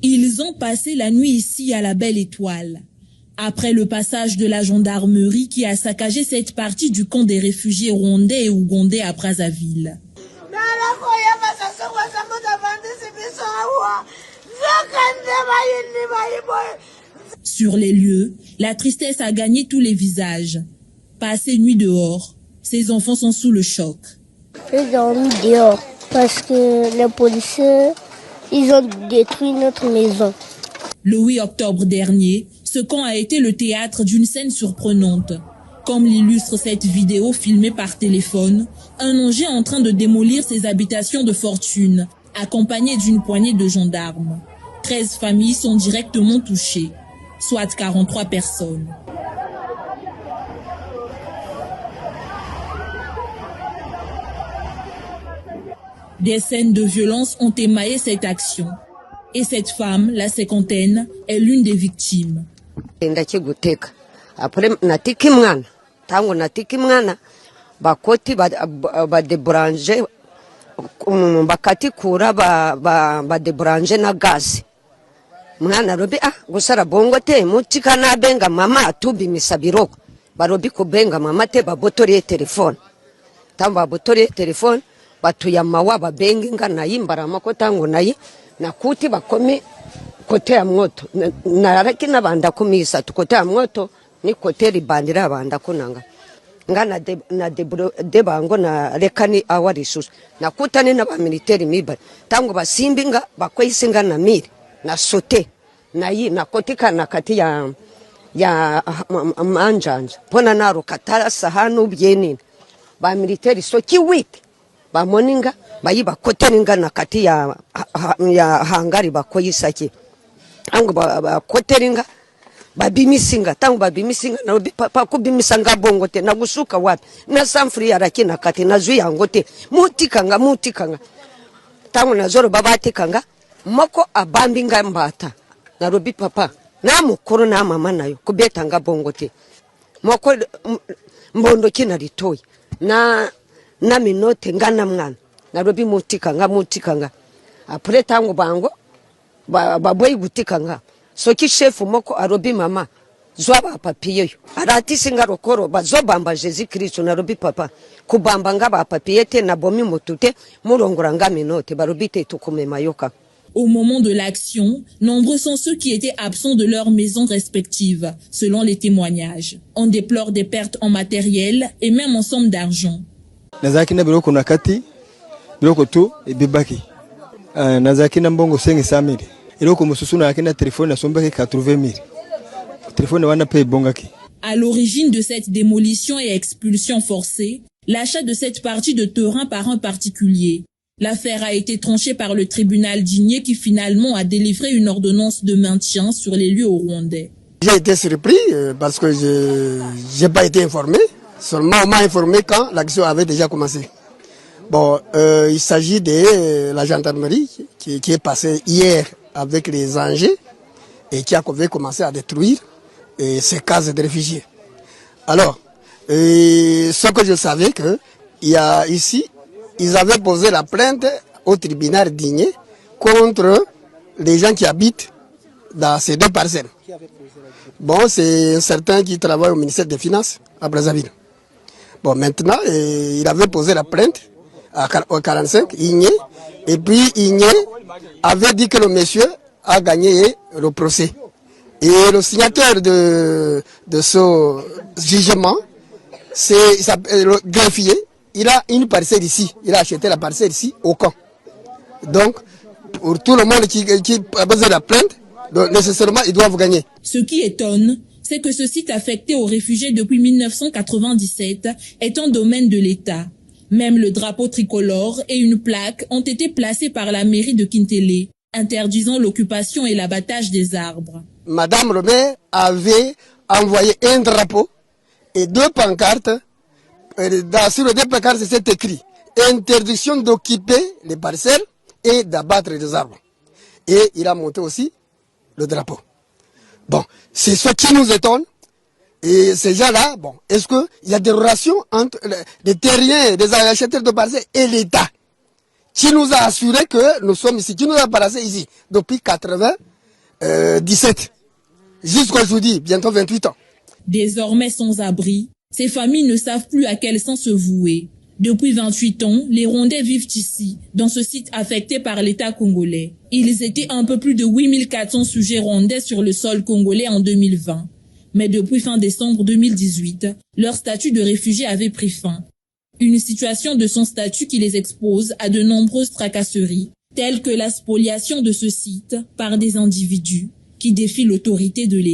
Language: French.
Ils ont passé la nuit ici à la Belle Étoile. Après le passage de la gendarmerie qui a saccagé cette partie du camp des réfugiés rwandais et ougandais à Brazzaville. Sur les lieux, la tristesse a gagné tous les visages. Passé nuit dehors, ces enfants sont sous le choc. J'ai dormi dehors parce que les policiers, ils ont détruit notre maison. Le 8 octobre dernier, ce camp a été le théâtre d'une scène surprenante. Comme l'illustre cette vidéo filmée par téléphone, un engin en train de démolir ses habitations de fortune, accompagné d'une poignée de gendarmes. 13 familles sont directement touchées, soit 43 personnes. Des scènes de violence ont émaillé cette action. Et cette femme, la cinquantaine, est l'une des victimes. Bakoti badebranje bakatikura badebranje na gazi mwana robi gusara bongo te mutika na benga mama atubi misabiroko barobi kubenga mama te babotori telefone tamba botori telefone batuyama waba bengi ngana yimbara makota ngo nayi nakuti bakomi kote ya mwoto na rakina banda kumisa tukote ya mwoto ni koteri bandira banda kunanga ngana debango na rekani awarisusu nakutane na ba military miba tango basimbinga bakwesinga na miri na sote na yi nakotika na kati ya manjanja pona naro katara sahanu byeni ba military so kiwiti ba moninga bayiba koteninga na kati ya hangari bakoyisaki tango ba koteringa babimisinga tangu babimisinga na papa kubimisanga bongo te na gusuka wapi na samfri ya rakina kati na zuya ngote mutikanga tangu na zoro babatikanga moko abambinga mbata na robi papa na mukuru na mama nayo kubetanga bongo te moko mbondo kina litoi na minote ngana mwana na robi mutikanga apre tangu bango baboyi gutikanga soki chefu moko arobi mama zwaba papiye arati singa rokoro bazobamba Jésus Christ na robi papa kubamba nga ba papiye te na bomi motute murongora nga minote barobi te tukume mayoka. Au moment de l'action, nombreux sont ceux qui étaient absents de leurs maisons respectives, selon les témoignages. On déplore des pertes en matériel et même en somme d'argent. Nazakina biloko nakati biloko tu ebibaki nazakina mbongo 500,000 eloko mususu na akina telefone na sombaki 80,000 telefone wana pe bongaki. À l'origine de cette démolition et expulsion forcée, l'achat de cette partie de terrain par un particulier. L'affaire a été tranchée par le tribunal d'Igné qui finalement a délivré une ordonnance de maintien sur les lieux au Rwandais. J'ai été surpris parce que je n'ai pas été informé. Seulement on m'a informé quand l'action avait déjà commencé. Bon, il s'agit de la gendarmerie qui est passée hier avec les engins et qui avait commencé à détruire ces cases de réfugiés. Alors, ce que je savais que il y a ici, ils avaient posé la plainte au tribunal d'Igné contre les gens qui habitent dans ces deux parcelles. Bon, c'est un certain qui travaille au ministère des Finances à Brazzaville. Bon, maintenant, il avait posé la plainte au 45, Igné, et puis Igné avait dit que le monsieur a gagné le procès. Et le signataire de ce jugement, c'est le greffier. Il a une parcelle ici. Il a acheté la parcelle ici au camp. Donc, pour tout le monde qui a besoin de la plainte, donc nécessairement, ils doivent gagner. Ce qui étonne, c'est que ce site affecté aux réfugiés depuis 1997 est un domaine de l'État. Même le drapeau tricolore et une plaque ont été placés par la mairie de Kintélé, interdisant l'occupation et l'abattage des arbres. Madame le maire avait envoyé un drapeau et deux pancartes. Sur les deux pancartes, c'est écrit « Interdiction d'occuper les parcelles et d'abattre les arbres ». Et il a monté aussi le drapeau. Bon, c'est ce qui nous étonne. Et ces gens-là, bon, est-ce qu'il y a des relations entre les terriens, les acheteurs de parcelles et l'État? qui nous a assuré que nous sommes ici, qui nous a placés ici depuis 97 jusqu'à aujourd'hui, bientôt 28 ans. Désormais sans abri, ces familles ne savent plus à quel sens se vouer. Depuis 28 ans, les Rwandais vivent ici, dans ce site affecté par l'État congolais. Ils étaient un peu plus de 8400 sujets rwandais sur le sol congolais en 2020. Mais depuis fin décembre 2018, leur statut de réfugié avait pris fin. Une situation de son statut qui les expose à de nombreuses tracasseries, telles que la spoliation de ce site par des individus qui défient l'autorité de l'État.